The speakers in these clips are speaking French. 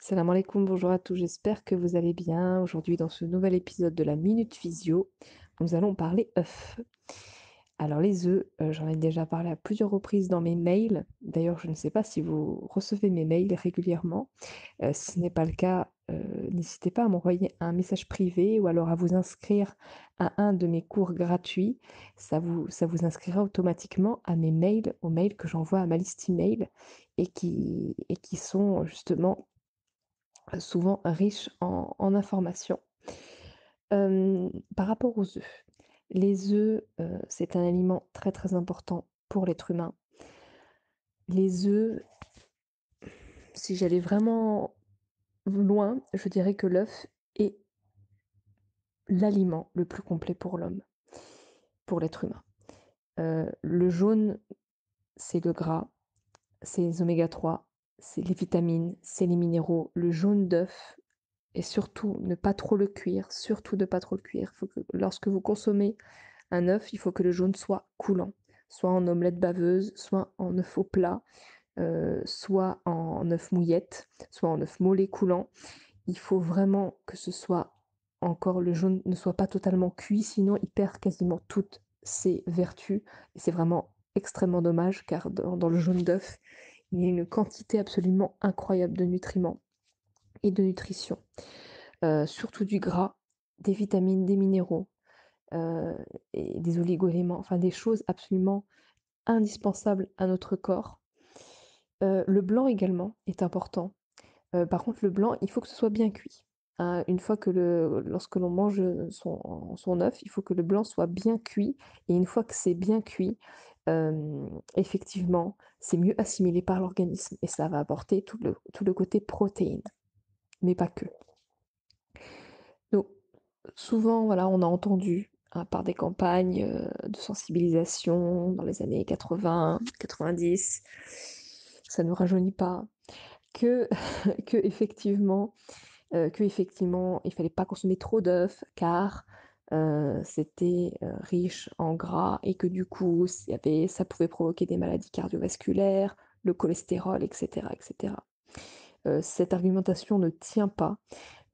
Salam alaikum, bonjour à tous, j'espère que vous allez bien. Aujourd'hui, dans ce nouvel épisode de la Minute Physio, nous allons parler œufs. Alors les œufs, j'en ai déjà parlé à plusieurs reprises dans mes mails. D'ailleurs, je ne sais pas si vous recevez mes mails régulièrement. Si ce n'est pas le cas, n'hésitez pas à m'envoyer un message privé ou alors à vous inscrire à un de mes cours gratuits. Ça vous inscrira automatiquement à mes mails, aux mails que j'envoie à ma liste email et qui sont justement souvent riches en informations. Par rapport aux œufs. Les œufs, c'est un aliment très, très important pour l'être humain. Les œufs, si j'allais vraiment loin, je dirais que l'œuf est l'aliment le plus complet pour l'homme, pour l'être humain. Le jaune, c'est le gras, c'est les oméga 3, c'est les vitamines, c'est les minéraux. Le jaune d'œuf. Et surtout, ne pas trop le cuire, surtout ne pas trop le cuire. Faut que lorsque vous consommez un œuf, il faut que le jaune soit coulant, soit en omelette baveuse, soit en œuf au plat, soit en œuf mouillette, soit en œuf mollet coulant. Il faut vraiment que ce soit encore le jaune ne soit pas totalement cuit, sinon il perd quasiment toutes ses vertus et c'est vraiment extrêmement dommage car dans le jaune d'œuf, il y a une quantité absolument incroyable de nutriments et de nutrition. Surtout du gras, des vitamines, des minéraux, heu et des oligo-éléments, enfin des choses absolument indispensables à notre corps. Le blanc également est important. Par contre le blanc, il faut que ce soit bien cuit. Une fois que lorsque l'on mange, son œuf, il faut que le blanc soit bien cuit et une fois que c'est bien cuit, effectivement, c'est mieux assimilé par l'organisme et ça va apporter tout le côté protéines, mais pas que. Donc souvent, voilà, on a entendu, par des campagnes, de sensibilisation dans les années 80-90, ça ne nous rajeunit pas, que qu'effectivement, qu'effectivement, il fallait pas consommer trop d'œufs car, c'était, riche en gras et que du coup, ça pouvait provoquer des maladies cardiovasculaires, le cholestérol et cetera et cetera. Cette argumentation ne tient pas.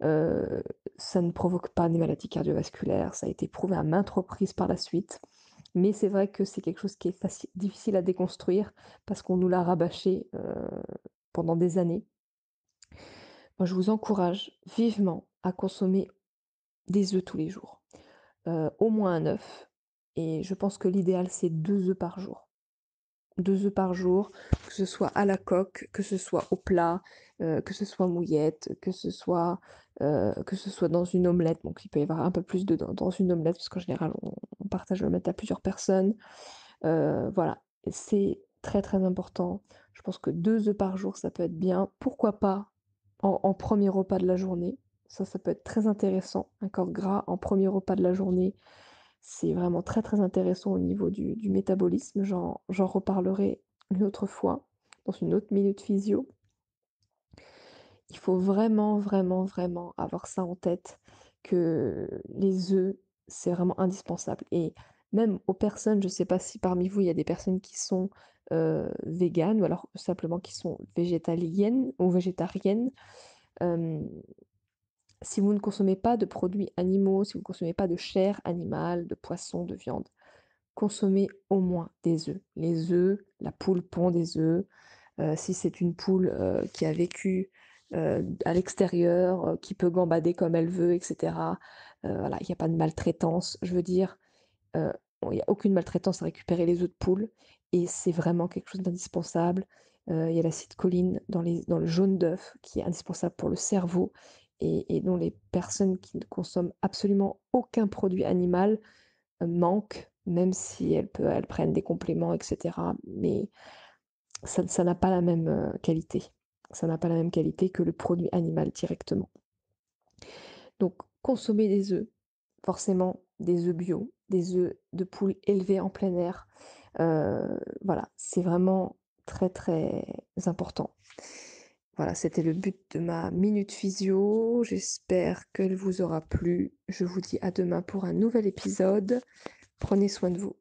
Heu, Ça ne provoque pas des maladies cardiovasculaires, ça a été prouvé à maintes reprises par la suite. Mais c'est vrai que c'est quelque chose qui est difficile à déconstruire parce qu'on nous l'a rabâché, pendant des années. Moi, je vous encourage vivement à consommer des œufs tous les jours, au moins un œuf et je pense que l'idéal, c'est 2 œufs par jour. 2 œufs par jour, que ce soit à la coque, que ce soit au plat, que ce soit mouillette, que ce soit dans une omelette. Donc il peut y avoir un peu plus de dans une omelette parce qu'en général on partage l'omelette à plusieurs personnes. Voilà, c'est très, très important. Je pense que 2 œufs par jour, ça peut être bien. Pourquoi pas en 1er repas de la journée? Ça peut être très intéressant. Un corps gras en premier repas de la journée, c'est vraiment très, très intéressant au niveau du métabolisme. J'en reparlerai une autre fois, dans une autre minute physio. Il faut vraiment, vraiment, vraiment avoir ça en tête, que les œufs, c'est vraiment indispensable et même aux personnes, je ne sais pas si parmi vous, il y a des personnes qui sont, véganes ou alors simplement qui sont végétaliennes ou végétariennes. Hem, Si vous ne consommez pas de produits animaux, si vous ne consommez pas de chair animale, de poisson, de viande, consommez au moins des œufs. Les œufs, la poule pond des œufs. Si c'est une poule, qui a vécu, à l'extérieur, qui peut gambader comme elle veut et cetera, voilà, il y a pas de maltraitance. Je veux dire, bon, il y a aucune maltraitance à récupérer les œufs de poule et c'est vraiment quelque chose d'indispensable. Il y a l'acide choline dans le jaune d'œuf qui est indispensable pour le cerveau et dont les personnes qui ne consomment absolument aucun produit animal, manquent, même si elles prennent des compléments et cetera, mais ça n'a pas la même, qualité. Ça n'a pas la même qualité que le produit animal directement. Donc consommer des œufs, forcément des œufs bio, des œufs de poules élevées en plein air, voilà, c'est vraiment très, très important. Voilà, c'était le but de ma minute physio. J'espère qu'elle vous aura plu. Je vous dis à demain pour un nouvel épisode. Prenez soin de vous.